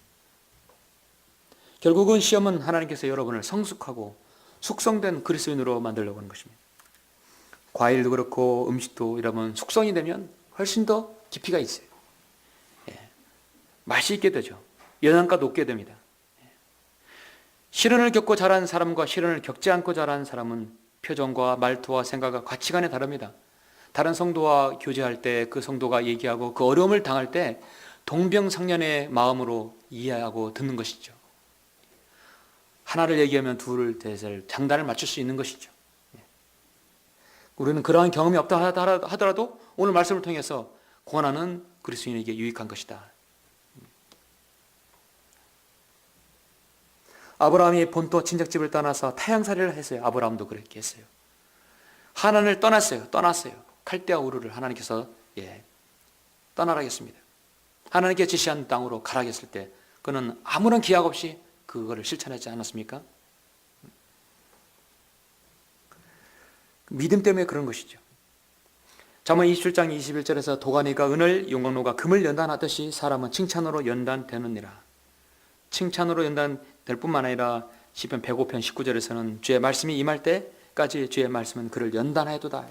결국은 시험은 하나님께서 여러분을 성숙하고 숙성된 그리스도인으로 만들려고 하는 것입니다. 과일도 그렇고 음식도 여러분 숙성이 되면 훨씬 더 깊이가 있어요. 맛이 있게 되죠. 영양가 높게 됩니다. 시련을 겪고 자란 사람과 시련을 겪지 않고 자란 사람은 표정과 말투와 생각과 가치관이 다릅니다. 다른 성도와 교제할 때 그 성도가 얘기하고 그 어려움을 당할 때 동병상련의 마음으로 이해하고 듣는 것이죠. 하나를 얘기하면 둘을 셋을 장단을 맞출 수 있는 것이죠. 우리는 그러한 경험이 없다 하더라도 오늘 말씀을 통해서 고난은 그리스도인에게 유익한 것이다. 아브라함이 본토 친척집을 떠나서 타향살이를 했어요. 아브라함도 그렇게 했어요. 하나님을 떠났어요. 칼데아 우르를 하나님께서 떠나라 했습니다. 하나님께 지시한 땅으로 가라 했을 때 그는 아무런 기약 없이 그거를 실천하지 않았습니까? 믿음 때문에 그런 것이죠. 잠언 27장 21절에서 도가니가 은을 용광로가 금을 연단하듯이 사람은 칭찬으로 연단되느니라. 칭찬으로 연단될 뿐만 아니라 시편 105편 19절에서는 주의 말씀이 임할 때까지 주의 말씀은 그를 연단하여도다.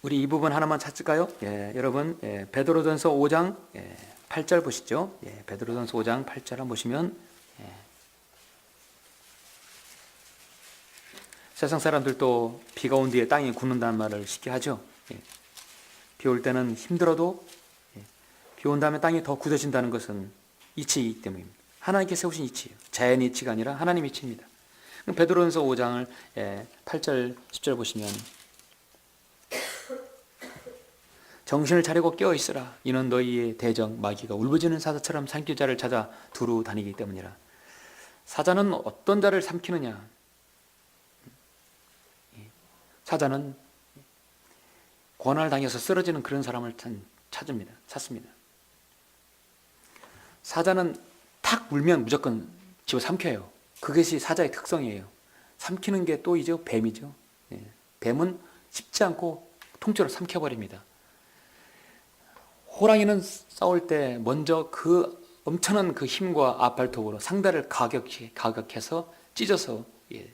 우리 이 부분 하나만 찾을까요? 여러분 베드로전서 5장 8절 보시죠. 베드로전서 5장 8절 한번 보시면 세상 사람들도 비가 온 뒤에 땅이 굳는다는 말을 쉽게 하죠. 비 올 때는 힘들어도 비 온 다음에 땅이 더 굳어진다는 것은 이치이기 때문입니다. 하나님께 세우신 이치예요. 자연의 이치가 아니라 하나님의 이치입니다. 베드로전서 5장을 8절 10절 보시면 정신을 차리고 깨어있으라. 이는 너희의 대적 마귀가 울부짖는 사자처럼 삼킬 자를 찾아 두루 다니기 때문이라. 사자는 어떤 자를 삼키느냐? 사자는 고난을 당해서 쓰러지는 그런 사람을 찾습니다. 사자는 탁 물면 무조건 집어삼켜요. 그것이 사자의 특성이에요. 삼키는 게 또 이제 뱀이죠. 뱀은 씹지 않고 통째로 삼켜버립니다. 호랑이는 싸울 때 먼저 그 엄청난 그 힘과 앞발톱으로 상대를 가격해서 찢어서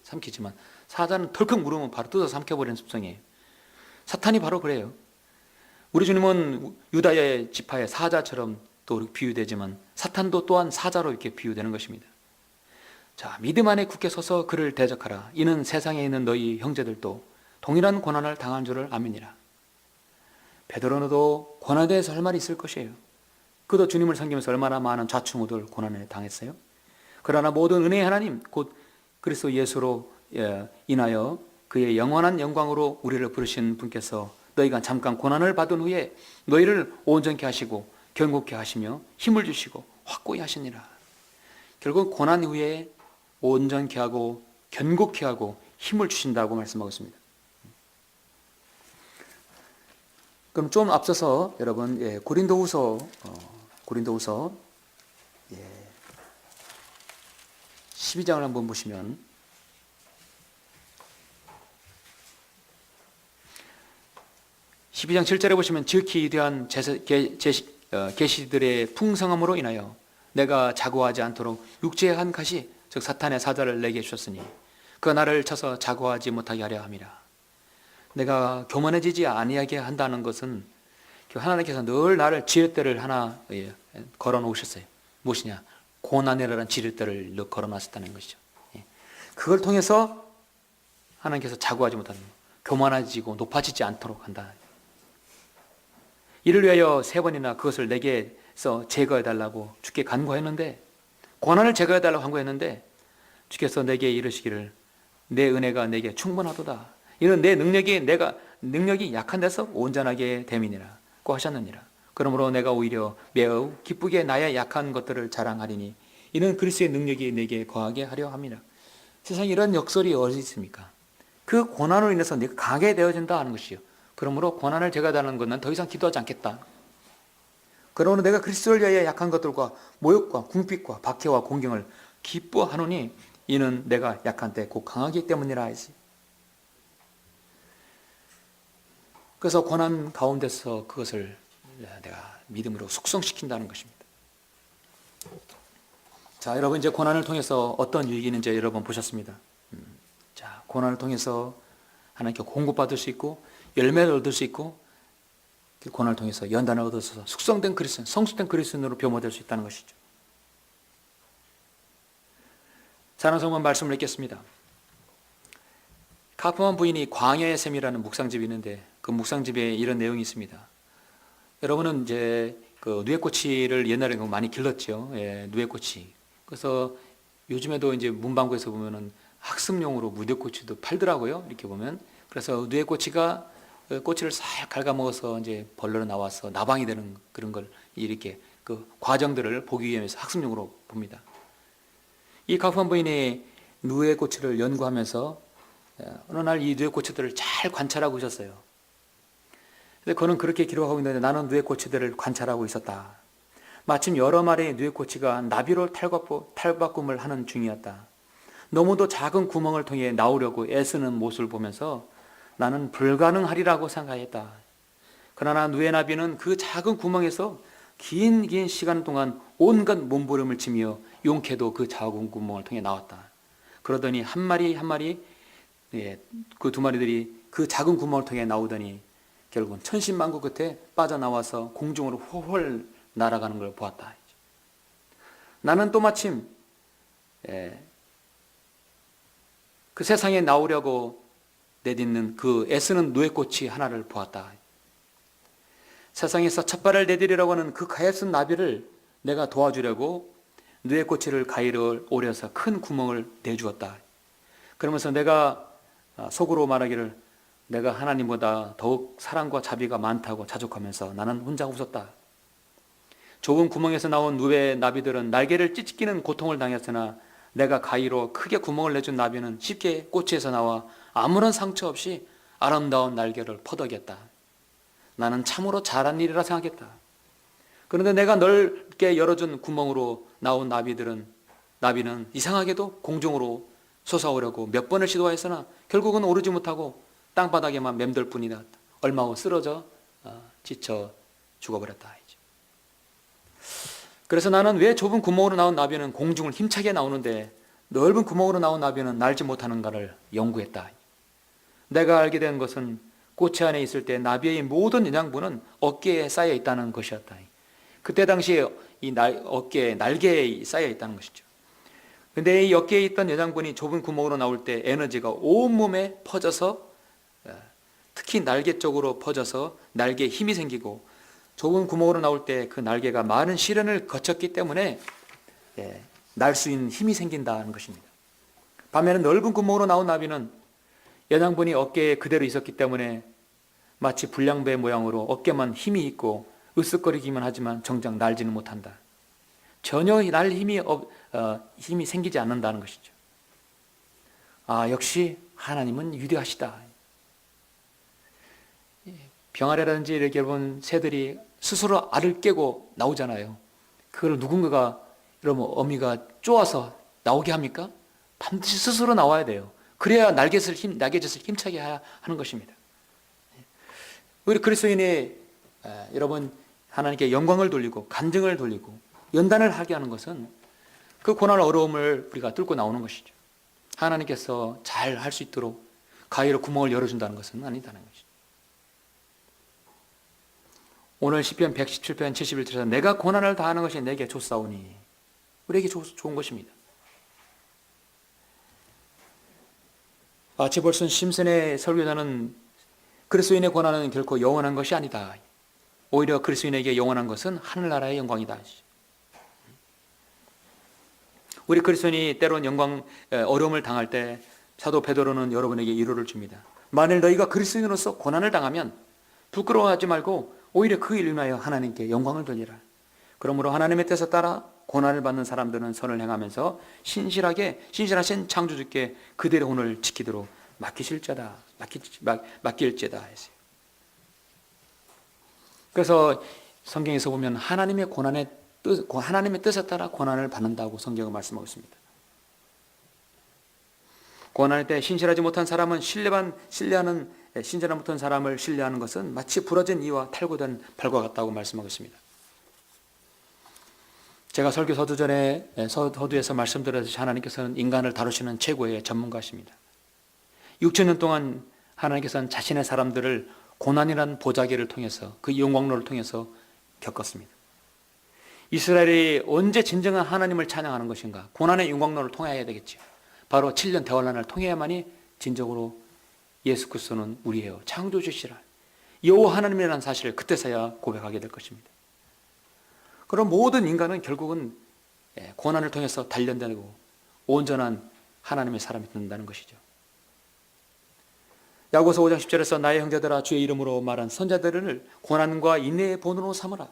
삼키지만 사자는 덜컥 물으면 바로 뜯어서 삼켜버리는 습성이에요. 사탄이 바로 그래요. 우리 주님은 유다의 지파의 사자처럼 또 비유되지만 사탄도 또한 사자로 이렇게 비유되는 것입니다. 자, 믿음 안에 굳게 서서 그를 대적하라. 이는 세상에 있는 너희 형제들도 동일한 고난을 당한 줄을 아미니라. 베드로도 고난에 대해서 할 말이 있을 것이에요. 그도 주님을 섬기면서 얼마나 많은 좌충우돌 고난에 당했어요. 그러나 모든 은혜의 하나님 곧 그리스도 예수로 인하여 그의 영원한 영광으로 우리를 부르신 분께서 너희가 잠깐 고난을 받은 후에 너희를 온전케 하시고 견고케 하시며 힘을 주시고 확고히 하시니라. 결국 고난 후에 온전케 하고 견고케 하고 힘을 주신다고 말씀하고 있습니다. 그럼 좀 앞서서 여러분 고린도후서 12장을 한번 보시면 12장 7절에 보시면 지극히 위대한 계시들의 풍성함으로 인하여 내가 자고하지 않도록 육체의 한 가시 즉 사탄의 사자를 내게 주셨으니 그 나를 쳐서 자고하지 못하게 하려 함이라. 내가 교만해지지 아니하게 한다는 것은 하나님께서 늘 나를 지렛대를 하나 걸어 놓으셨어요. 무엇이냐? 고난이라는 지렛대를 걸어 놨었다는 것이죠. 그걸 통해서 하나님께서 자고하지 못하는, 교만해지고 높아지지 않도록 한다. 이를 위하여 3번이나 그것을 내게서 제거해달라고 주께 간구했는데, 고난을 제거해달라고 간구했는데 주께서 내게 이르시기를 내 은혜가 내게 충분하도다. 이는 내 능력이 약한 데서 온전하게 됨이니라고 하셨느니라. 그러므로 내가 오히려 매우 기쁘게 나의 약한 것들을 자랑하리니 이는 그리스도의 능력이 내게 거하게 하려 함이라. 세상에 이런 역설이 어디 있습니까? 그 고난으로 인해서 내가 강하게 되어진다 하는 것이요. 그러므로 고난을 제거하다는 것은 더 이상 기도하지 않겠다. 그러므로 내가 그리스도를 위하여 약한 것들과 모욕과 궁핍과 박해와 공경을 기뻐하노니 이는 내가 약한 때 곧 강하기 때문이라 하지. 그래서 고난 가운데서 그것을 내가 믿음으로 숙성시킨다는 것입니다. 자, 여러분 이제 고난을 통해서 어떤 유익이 있는지 여러분 보셨습니다. 자, 고난을 통해서 하나님께 공급받을 수 있고 열매를 얻을 수 있고 그 고난을 통해서 연단을 얻어서 숙성된 그리스도인, 성숙된 그리스도인으로 변모될 수 있다는 것이죠. 사랑하는 성도 말씀을 읽겠습니다. 카프만 부인이 광야의 샘이라는 묵상집이 있는데 그 묵상집에 이런 내용이 있습니다. 여러분은 이제 그 누에꼬치를 옛날에 많이 길렀죠. 예, 누에꼬치. 그래서 요즘에도 이제 문방구에서 보면은 학습용으로 누에꼬치도 팔더라고요. 이렇게 보면. 그래서 누에꼬치가 꼬치를 싹 갉아먹어서 이제 벌러로 나와서 나방이 되는 그런 걸 이렇게 그 과정들을 보기 위해서 학습용으로 봅니다. 이 카프만 부인이 누에꼬치를 연구하면서 어느 날 이 누에꼬치들을 잘 관찰하고 있었어요. 근데 그는 그렇게 기록하고 있는데 나는 누에꼬치들을 관찰하고 있었다. 마침 여러 마리의 누에꼬치가 나비로 탈바꿈을 하는 중이었다. 너무도 작은 구멍을 통해 나오려고 애쓰는 모습을 보면서 나는 불가능하리라고 생각했다. 그러나 누에나비는 그 작은 구멍에서 긴 시간 동안 온갖 몸부림을 치며 용케도 그 작은 구멍을 통해 나왔다. 그러더니 한 마리 그 2마리들이 그 작은 구멍을 통해 나오더니 결국은 천신만고 끝에 빠져나와서 공중으로 훨훨 날아가는 걸 보았다. 나는 또 마침 그 세상에 나오려고 내딛는 그 애쓰는 누에꽃이 하나를 보았다. 세상에서 첫발을 내디리라고 하는 그 가엾은 나비를 내가 도와주려고 누에꽃을 가위로 오려서 큰 구멍을 내주었다. 그러면서 내가 속으로 말하기를 내가 하나님보다 더욱 사랑과 자비가 많다고 자족하면서 나는 혼자 웃었다. 좁은 구멍에서 나온 누에 나비들은 날개를 찢기는 고통을 당했으나 내가 가위로 크게 구멍을 내준 나비는 쉽게 꼬치에서 나와 아무런 상처 없이 아름다운 날개를 퍼덕였다. 나는 참으로 잘한 일이라 생각했다. 그런데 내가 넓게 열어준 구멍으로 나온 나비는 이상하게도 공중으로 솟아오려고 몇 번을 시도하였으나 결국은 오르지 못하고 땅바닥에만 맴돌 뿐이다. 얼마 후 쓰러져 지쳐 죽어버렸다. 그래서 나는 왜 좁은 구멍으로 나온 나비는 공중을 힘차게 나오는데 넓은 구멍으로 나온 나비는 날지 못하는가를 연구했다. 내가 알게 된 것은 꼬치 안에 있을 때 나비의 모든 영양분은 어깨에 쌓여 있다는 것이었다. 그때 당시에 이 어깨에 날개에 쌓여 있다는 것이죠. 근데 이 어깨에 있던 영양분이 좁은 구멍으로 나올 때 에너지가 온몸에 퍼져서 특히 날개 쪽으로 퍼져서 날개에 힘이 생기고 좁은 구멍으로 나올 때 그 날개가 많은 시련을 거쳤기 때문에 날 수 있는 힘이 생긴다는 것입니다. 반면에 넓은 구멍으로 나온 나비는 영양분이 어깨에 그대로 있었기 때문에 마치 불량배 모양으로 어깨만 힘이 있고 으쓱거리기만 하지만 정작 날지는 못한다. 전혀 날 힘이 생기지 않는다는 것이죠. 역시 하나님은 위대하시다. 병아리라든지 이렇게 여러분 새들이 스스로 알을 깨고 나오잖아요. 그걸 누군가가 여러분 어미가 쪼아서 나오게 합니까? 반드시 스스로 나와야 돼요. 그래야 날개짓을 힘차게 하는 것입니다. 우리 그리스도인이 여러분 하나님께 영광을 돌리고 간증을 돌리고 연단을 하게 하는 것은 그 고난 어려움을 우리가 뚫고 나오는 것이죠. 하나님께서 잘 할 수 있도록 가위로 구멍을 열어준다는 것은 아니다는 것이죠. 오늘 시편 117편 71절에서 내가 고난을 다하는 것이 내게 좋사오니 우리에게 좋은 것입니다. 아치볼슨 심슨의 설교자는 그리스도인의 고난은 결코 영원한 것이 아니다. 오히려 그리스도인에게 영원한 것은 하늘나라의 영광이다. 우리 그리스도인이 때론 어려움을 당할 때 사도 베드로는 여러분에게 위로를 줍니다. 만일 너희가 그리스도인으로서 고난을 당하면 부끄러워하지 말고 오히려 그 일을 인하여 하나님께 영광을 돌리라. 그러므로 하나님의 뜻에 따라 고난을 받는 사람들은 선을 행하면서 신실하신 창조주께 그들의 혼을 지키도록 맡길지다 했어요. 그래서 성경에서 보면 하나님의 뜻에 따라 고난을 받는다고 성경은 말씀하고 있습니다. 고난할 때 신실하지 못한 사람은 신실하지 못한 사람을 신뢰하는 것은 마치 부러진 이와 탈구된 발과 같다고 말씀하고 있습니다. 제가 설교 서두 전에 서두에서 말씀드렸듯이 하나님께서는 인간을 다루시는 최고의 전문가십니다. 6,000년 동안 하나님께서는 자신의 사람들을 고난이라는 보자기를 통해서 그 영광로를 통해서 겪었습니다. 이스라엘이 언제 진정한 하나님을 찬양하는 것인가? 고난의 영광로를 통해야 되겠죠. 바로 7년 대환란을 통해야만이 진정으로 예수 그리스도는 우리예요, 창조주시라, 여호와 하나님이라는 사실을 그때서야 고백하게 될 것입니다. 그럼 모든 인간은 결국은 고난을 통해서 단련되고 온전한 하나님의 사람이 된다는 것이죠. 야고보서 5장 10절에서 나의 형제들아 주의 이름으로 말한 선자들을 고난과 인내의 본으로 삼으라.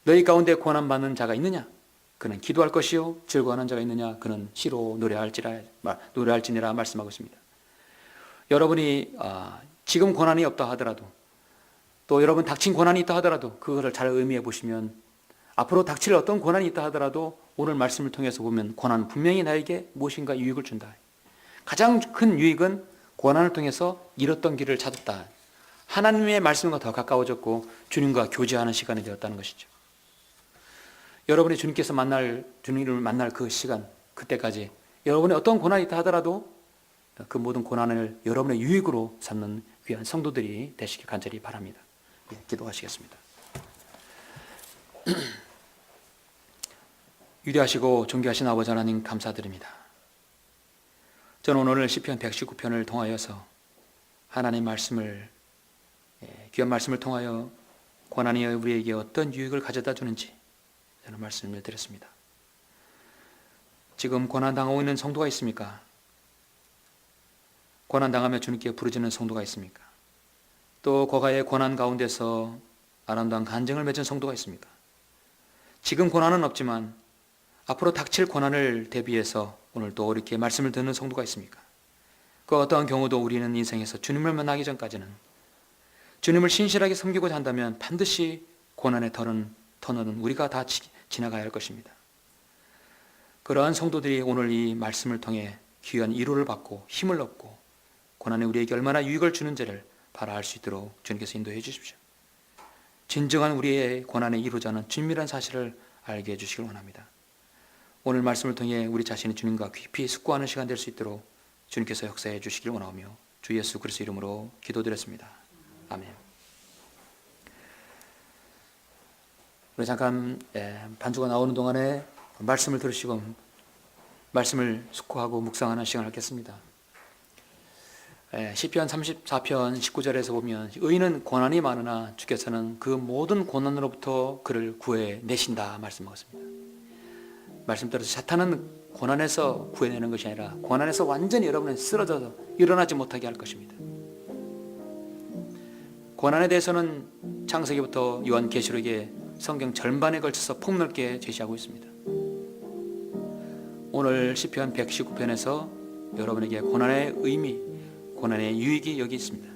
너희 가운데 고난받는 자가 있느냐? 그는 기도할 것이요 즐거워하는 자가 있느냐? 그는 시로 노래할지니라 말씀하고 있습니다. 여러분이 지금 고난이 없다 하더라도, 또 여러분 닥친 고난이 있다 하더라도 그것을 잘 의미해 보시면 앞으로 닥칠 어떤 고난이 있다 하더라도 오늘 말씀을 통해서 보면 고난은 분명히 나에게 무엇인가 유익을 준다. 가장 큰 유익은 고난을 통해서 잃었던 길을 찾았다. 하나님의 말씀과 더 가까워졌고 주님과 교제하는 시간이 되었다는 것이죠. 여러분이 주님을 만날 그 시간, 그때까지 여러분의 어떤 고난이 있다 하더라도 그 모든 고난을 여러분의 유익으로 삼는 귀한 성도들이 되시길 간절히 바랍니다. 기도하시겠습니다. 위대하시고 존귀하신 아버지 하나님 감사드립니다. 저는 오늘 시편 119편을 통하여서 하나님 말씀을, 귀한 말씀을 통하여 고난이 우리에게 어떤 유익을 가져다 주는지 저는 말씀을 드렸습니다. 지금 고난당하고 있는 성도가 있습니까? 고난당하며 주님께 부르짖는 성도가 있습니까? 또 거가의 고난 가운데서 아름다운 간증을 맺은 성도가 있습니까? 지금 고난은 없지만 앞으로 닥칠 고난을 대비해서 오늘 또 이렇게 말씀을 듣는 성도가 있습니까? 그 어떠한 경우도 우리는 인생에서 주님을 만나기 전까지는 주님을 신실하게 섬기고자 한다면 반드시 고난의 터널은 우리가 다 지나가야 할 것입니다. 그러한 성도들이 오늘 이 말씀을 통해 귀한 위로를 받고 힘을 얻고 고난이 우리에게 얼마나 유익을 주는지를 바로 알 수 있도록 주님께서 인도해 주십시오. 진정한 우리의 고난의 이루자는 주님이라는 사실을 알게 해주시길 원합니다. 오늘 말씀을 통해 우리 자신이 주님과 깊이 숙고하는 시간 될 수 있도록 주님께서 역사해 주시길 원하오며 주 예수 그리스도 이름으로 기도드렸습니다. 아멘. 우리 잠깐 반주가 나오는 동안에 말씀을 들으시고 말씀을 숙고하고 묵상하는 시간을 갖겠습니다. 시편 34편 19절에서 보면 의인은 고난이 많으나 주께서는 그 모든 고난으로부터 그를 구해내신다 말씀하셨습니다. 말씀 따라서 사탄은 고난에서 구해내는 것이 아니라 고난에서 완전히 여러분은 쓰러져서 일어나지 못하게 할 것입니다. 고난에 대해서는 창세기부터 요한계시록에 성경 절반에 걸쳐서 폭넓게 제시하고 있습니다. 오늘 시편 119편에서 여러분에게 고난의 의미, 고난의 유익이 여기 있습니다.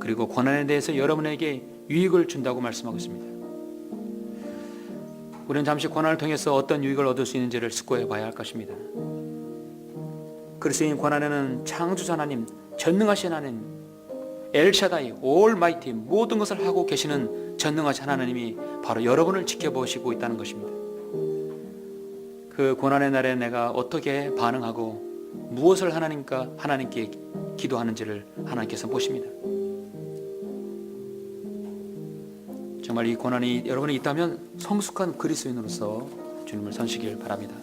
그리고 고난에 대해서 여러분에게 유익을 준다고 말씀하고 있습니다. 우리는 잠시 고난을 통해서 어떤 유익을 얻을 수 있는지를 숙고해 봐야 할 것입니다. 그리스도인 고난에는 창조자 하나님, 전능하신 하나님, 엘샤다이, 올마이티, 모든 것을 하고 계시는 전능하신 하나님이 바로 여러분을 지켜보시고 있다는 것입니다. 그 고난의 날에 내가 어떻게 반응하고 무엇을 하나님께 기도하는지를 하나님께서 보십니다. 정말 이 고난이 여러분이 있다면 성숙한 그리스도인으로서 주님을 선시길 바랍니다.